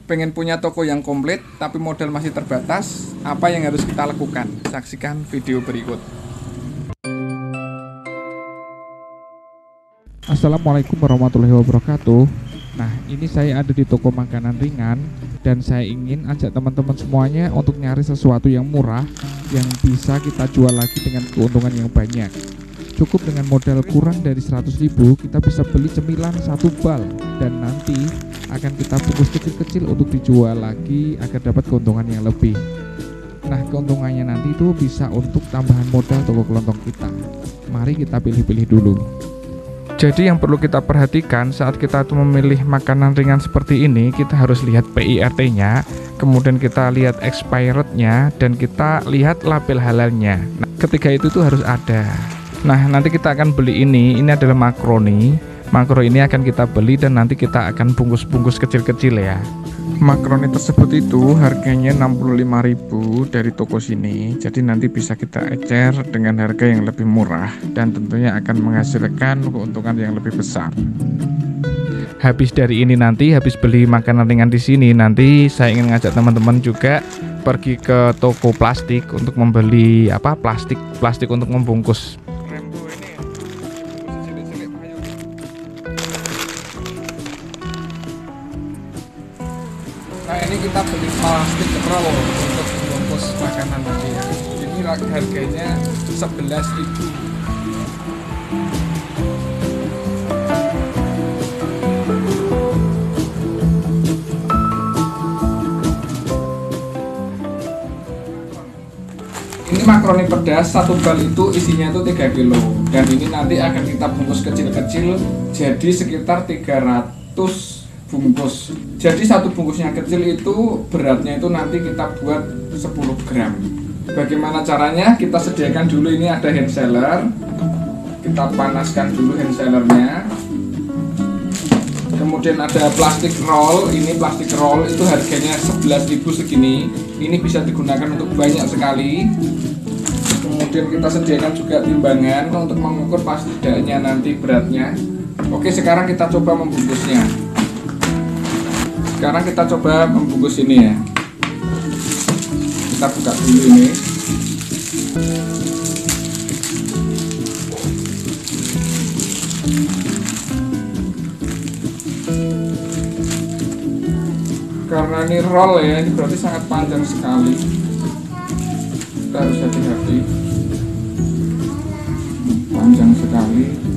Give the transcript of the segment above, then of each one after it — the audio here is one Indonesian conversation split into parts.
pengen punya toko yang komplit tapi modal masih terbatas, apa yang harus kita lakukan? Saksikan video berikut. Assalamualaikum warahmatullahi wabarakatuh. Nah, ini saya ada di toko makanan ringan dan saya ingin ajak teman-teman semuanya untuk nyari sesuatu yang murah yang bisa kita jual lagi dengan keuntungan yang banyak. Cukup dengan modal kurang dari 100.000 kita bisa beli cemilan 1 bal dan nanti akan kita bungkus kecil-kecil untuk dijual lagi agar dapat keuntungan yang lebih. Nah, keuntungannya nanti itu bisa untuk tambahan modal toko kelontong kita. Mari kita pilih-pilih dulu. Jadi yang perlu kita perhatikan saat kita tuh memilih makanan ringan seperti ini, kita harus lihat PIRT-nya, kemudian kita lihat expirednya, dan kita lihat label halalnya. Nah, ketiga itu tuh harus ada. Nah, nanti kita akan beli ini adalah makaroni. Makro ini akan kita beli dan nanti kita akan bungkus-bungkus kecil-kecil ya. Makaroni tersebut itu harganya 65.000 dari toko sini. Jadi nanti bisa kita ecer dengan harga yang lebih murah dan tentunya akan menghasilkan keuntungan yang lebih besar. Habis dari ini nanti, habis beli makanan ringan di sini, nanti saya ingin ngajak teman-teman juga pergi ke toko plastik untuk membeli plastik untuk membungkus. Nah, ini kita beli plastik roll untuk membungkus makanan tadi ya. Ini harganya 11.000. Ini makaroni pedas 1 bal itu isinya itu 3 kilo dan ini nanti akan kita bungkus kecil-kecil jadi sekitar 300 bungkus. Jadi satu bungkusnya kecil itu beratnya itu nanti kita buat 10 gram. Bagaimana caranya? Kita sediakan dulu, ini ada hand seller. Kita panaskan dulu hand sellernya. Kemudian ada plastik roll. Ini plastik roll itu harganya 11.000 segini. Ini bisa digunakan untuk banyak sekali. Kemudian kita sediakan juga timbangan untuk mengukur pas tidaknya nanti beratnya. Oke, sekarang kita coba membungkusnya. Sekarang kita coba membungkus ini ya. Kita buka dulu ini. Karena ini roll ya, ini berarti sangat panjang sekali. Kita harus hati-hati. Panjang sekali.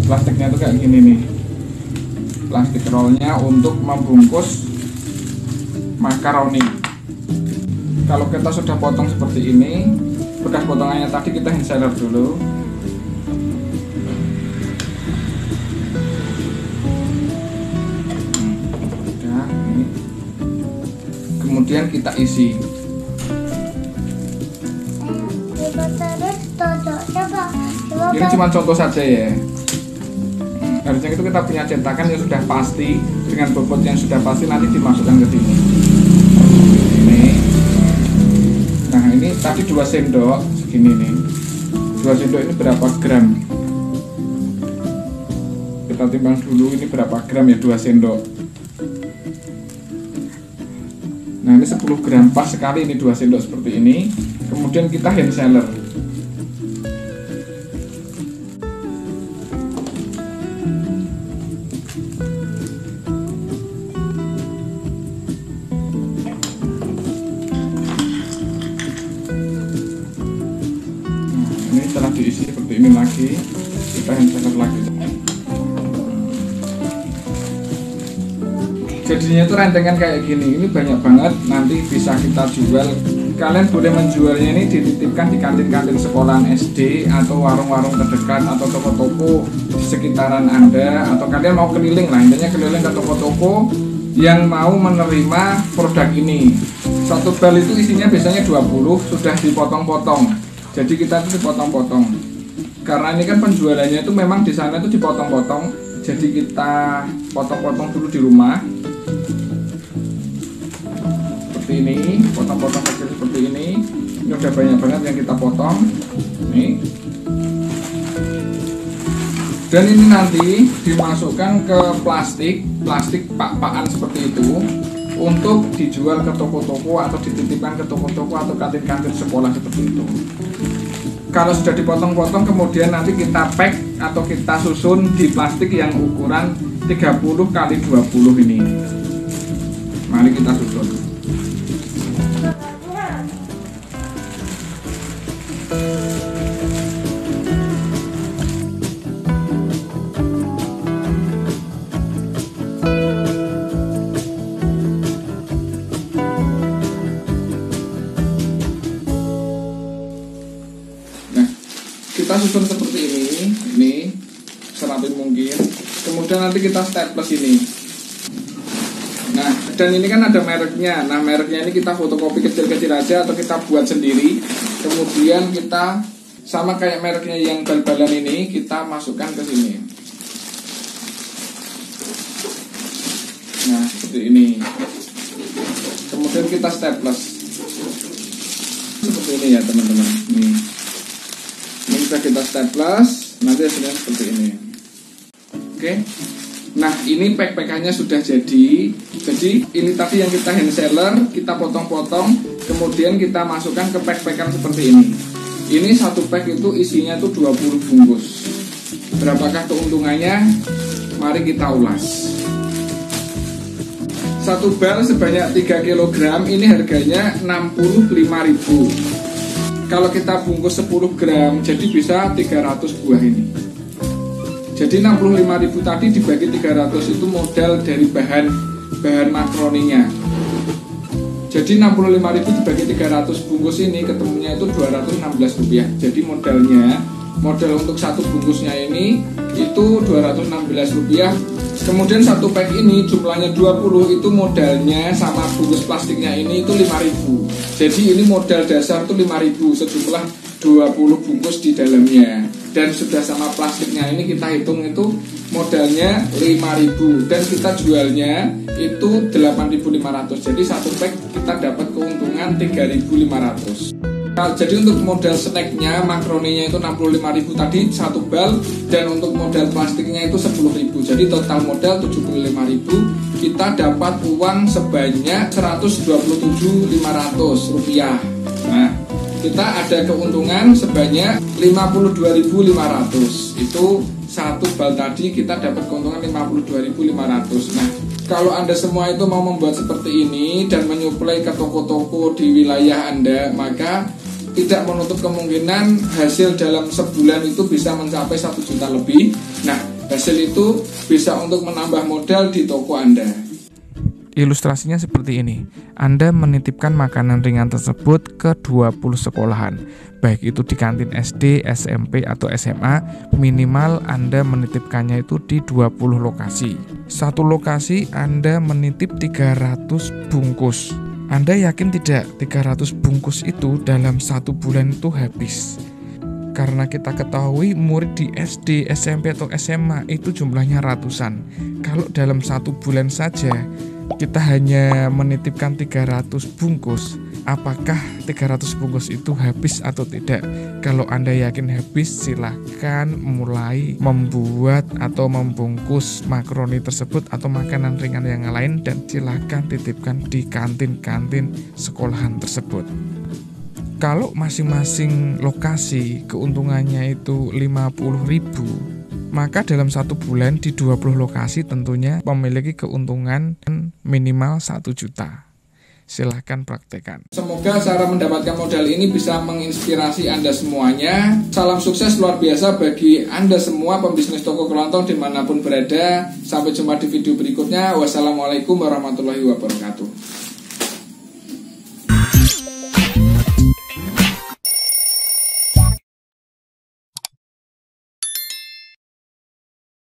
Plastiknya tuh kayak gini nih, plastik rollnya untuk membungkus makaroni. Kalau kita sudah potong seperti ini, bekas potongannya tadi kita hand seller dulu. Udah, ini. Kemudian kita isi. Ini cuma contoh saja ya. Harusnya itu kita punya cetakan yang sudah pasti dengan bobot yang sudah pasti, nanti dimasukkan ke sini. Ini. Nah, ini tadi 2 sendok segini nih. 2 sendok ini berapa gram? Kita timbang dulu ini berapa gram ya, 2 sendok. Nah, ini 10 gram pas sekali, ini 2 sendok seperti ini. Kemudian kita hand seller. Ini setelah diisi seperti ini lagi, kita hand seller lagi. Jadinya itu rentengan kayak gini. Ini banyak banget, nanti bisa kita jual. Kalian boleh menjualnya ini dititipkan di kantin-kantin sekolahan SD atau warung-warung terdekat atau toko-toko di sekitaran Anda, atau kalian mau keliling lah, intinya keliling ke toko-toko yang mau menerima produk ini. 1 bal itu isinya biasanya 20, sudah dipotong-potong. Jadi kita itu dipotong-potong. Karena ini kan penjualannya itu memang di sana itu dipotong-potong. Jadi kita potong-potong dulu di rumah. Seperti ini, potong-potong kecil seperti ini. Ini udah banyak banget yang kita potong. ini. Dan ini nanti dimasukkan ke plastik pak-pakan seperti itu untuk dijual ke toko-toko atau dititipkan ke toko-toko atau kantin-kantin sekolah seperti itu. Kalau sudah dipotong-potong kemudian nanti kita pack atau kita susun di plastik yang ukuran 30x20 ini. Mari kita susun. Kita susun seperti ini serapi mungkin. Kemudian nanti kita staples ini. Nah, dan ini kan ada mereknya. Nah, mereknya ini kita fotokopi kecil-kecil aja atau kita buat sendiri. Kemudian kita sama kayak mereknya yang bal-balan ini, kita masukkan ke sini. Nah, seperti ini. Kemudian kita staples. Seperti ini ya, teman-teman. Nih. Ini bisa kita staples, nanti hasilnya seperti ini. Oke. Nah, ini pack-packannya sudah jadi. Jadi ini tadi yang kita hand seller, kita potong-potong, kemudian kita masukkan ke pack-packan seperti ini. Ini satu pack itu isinya tuh 20 bungkus. Berapakah keuntungannya? Mari kita ulas. Satu bal sebanyak 3 kg ini harganya 65.000. Kalau kita bungkus 10 gram jadi bisa 300 buah ini. Jadi 65.000 tadi dibagi 300 itu modal dari bahan makroninya. Jadi 65.000 dibagi 300 bungkus ini ketemunya itu Rp216. Jadi modal untuk satu bungkusnya ini itu Rp216. Kemudian satu pack ini jumlahnya 20, itu modalnya sama bungkus plastiknya ini itu 5.000. Jadi ini modal dasar itu 5.000 sejumlah 20 bungkus di dalamnya. Dan sudah sama plastiknya ini kita hitung itu modalnya 5.000 dan kita jualnya itu 8.500. Jadi satu pack kita dapat keuntungan 3.500. Jadi untuk modal snacknya, makroninya itu 65.000 tadi satu bal, dan untuk modal plastiknya itu 10.000. Jadi total modal 75.000. Kita dapat uang sebanyak 127.500 rupiah. Nah, kita ada keuntungan sebanyak 52.500. Itu satu bal tadi kita dapat keuntungan 52.500. Nah, kalau Anda semua itu mau membuat seperti ini dan menyuplai ke toko-toko di wilayah Anda, maka tidak menutup kemungkinan hasil dalam sebulan itu bisa mencapai 1 juta lebih. Nah, hasil itu bisa untuk menambah modal di toko Anda. Ilustrasinya seperti ini. Anda menitipkan makanan ringan tersebut ke 20 sekolahan, baik itu di kantin SD, SMP, atau SMA. Minimal Anda menitipkannya itu di 20 lokasi. Satu lokasi Anda menitip 300 bungkus. Anda yakin tidak 300 bungkus itu dalam 1 bulan itu habis? Karena kita ketahui murid di SD, SMP, atau SMA itu jumlahnya ratusan. Kalau dalam 1 bulan saja kita hanya menitipkan 300 bungkus, apakah 300 bungkus itu habis atau tidak? Kalau Anda yakin habis, silahkan mulai membuat atau membungkus makaroni tersebut atau makanan ringan yang lain, dan silahkan titipkan di kantin-kantin sekolahan tersebut. Kalau masing-masing lokasi keuntungannya itu 50.000, maka dalam 1 bulan di 20 lokasi tentunya memiliki keuntungan minimal 1 juta. Silahkan praktekkan. Semoga cara mendapatkan modal ini bisa menginspirasi Anda semuanya. Salam sukses luar biasa bagi Anda semua pembisnis toko kelontong dimanapun berada. Sampai jumpa di video berikutnya. Wassalamualaikum warahmatullahi wabarakatuh.